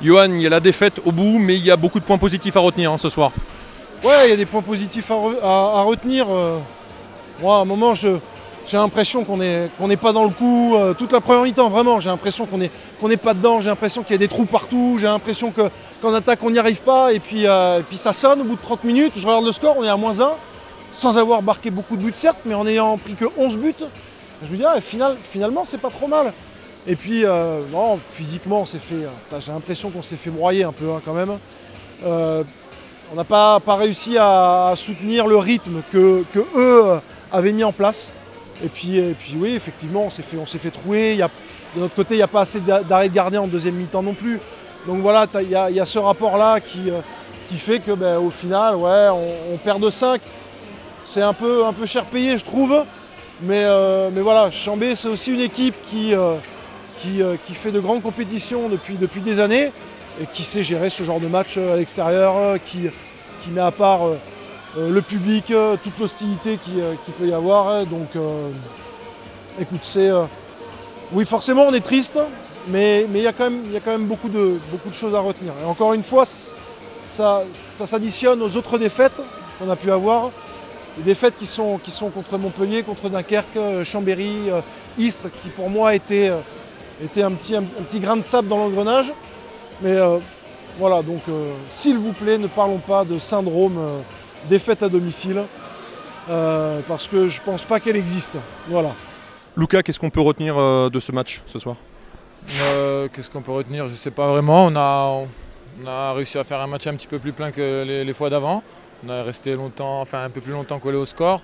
Johan, il y a la défaite au bout, mais il y a beaucoup de points positifs à retenir ce soir. Ouais, il y a des points positifs à retenir. Moi, à un moment, j'ai l'impression qu'on n'est pas dans le coup. Toute la première mi-temps, vraiment, j'ai l'impression qu'on n'est pas dedans. J'ai l'impression qu'il y a des trous partout. J'ai l'impression qu'en attaque, on n'y arrive pas. Et puis ça sonne au bout de 30 minutes. Je regarde le score, on est à -1, sans avoir marqué beaucoup de buts, certes, mais en ayant pris que 11 buts. Je veux dire, finalement, c'est pas trop mal. Et puis, non, physiquement, j'ai l'impression qu'on s'est fait broyer un peu quand même. On n'a pas réussi à soutenir le rythme que eux avaient mis en place. Et puis oui, effectivement, on s'est fait trouer. De notre côté, il n'y a pas assez d'arrêt de gardien en deuxième mi-temps non plus. Donc voilà, il y a ce rapport-là qui fait que au final, ouais, on perd de 5. C'est un peu cher payé, je trouve. Mais voilà, Chambé, c'est aussi une équipe qui fait de grandes compétitions depuis des années et qui sait gérer ce genre de match à l'extérieur, qui met à part le public, toute l'hostilité qu'il peut y avoir. Donc écoute, oui, forcément on est triste, mais il y a quand même beaucoup de choses à retenir. Et encore une fois, ça s'additionne aux autres défaites qu'on a pu avoir. Les défaites qui sont contre Montpellier, contre Dunkerque, Chambéry, Istres, qui pour moi était un petit grain de sable dans l'engrenage. Mais voilà, donc s'il vous plaît, ne parlons pas de syndrome défaite à domicile, parce que je ne pense pas qu'elle existe. Voilà. Lucas, qu'est-ce qu'on peut retenir de ce match ce soir? Qu'est-ce qu'on peut retenir? Je ne sais pas vraiment. On a réussi à faire un match un petit peu plus plein que les fois d'avant. On a resté longtemps, enfin un peu plus longtemps collé au score.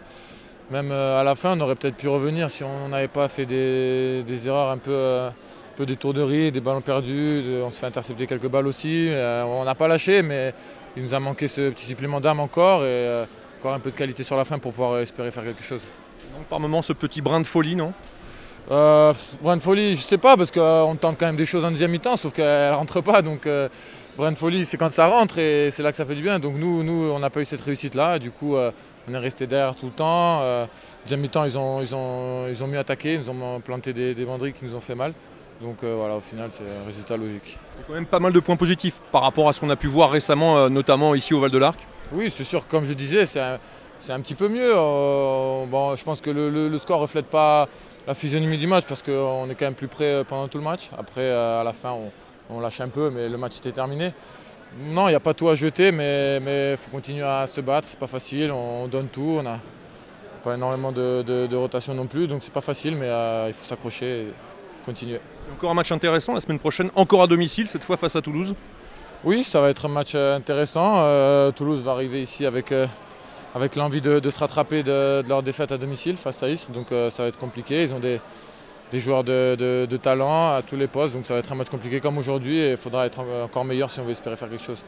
Même à la fin, on aurait peut-être pu revenir si on n'avait pas fait des erreurs un peu des tourneries, des ballons perdus. On se fait intercepter quelques balles aussi. On n'a pas lâché, mais il nous a manqué ce petit supplément d'âme encore et encore un peu de qualité sur la fin pour pouvoir espérer faire quelque chose. Donc par moment, ce petit brin de folie, non? Brin de folie, je sais pas, parce qu'on tente quand même des choses en deuxième mi-temps, sauf qu'elle ne rentre pas. Donc brin de folie, c'est quand ça rentre et c'est là que ça fait du bien. Donc nous on n'a pas eu cette réussite-là. Du coup, on est resté derrière tout le temps. Deuxième mi-temps, ils ont mieux attaqué, ils nous ont planté des banderies qui nous ont fait mal. Donc voilà, au final, c'est un résultat logique. Il y a quand même pas mal de points positifs par rapport à ce qu'on a pu voir récemment, notamment ici au Val-de-Larc. Oui, c'est sûr, comme je disais, c'est un petit peu mieux. Bon, je pense que le score ne reflète pas la physionomie du match parce qu'on est quand même plus près pendant tout le match. Après, à la fin, on lâche un peu, mais le match était terminé. Non, il n'y a pas tout à jeter, mais il faut continuer à se battre. C'est pas facile, on donne tout. On n'a pas énormément de rotation non plus, donc c'est pas facile, mais il faut s'accrocher et continuer. Encore un match intéressant la semaine prochaine, encore à domicile, cette fois face à Toulouse. Oui, ça va être un match intéressant. Toulouse va arriver ici avec l'envie de se rattraper de leur défaite à domicile face à Istres, donc ça va être compliqué. Ils ont des joueurs de talent à tous les postes, donc ça va être un match compliqué comme aujourd'hui et il faudra être encore meilleur si on veut espérer faire quelque chose.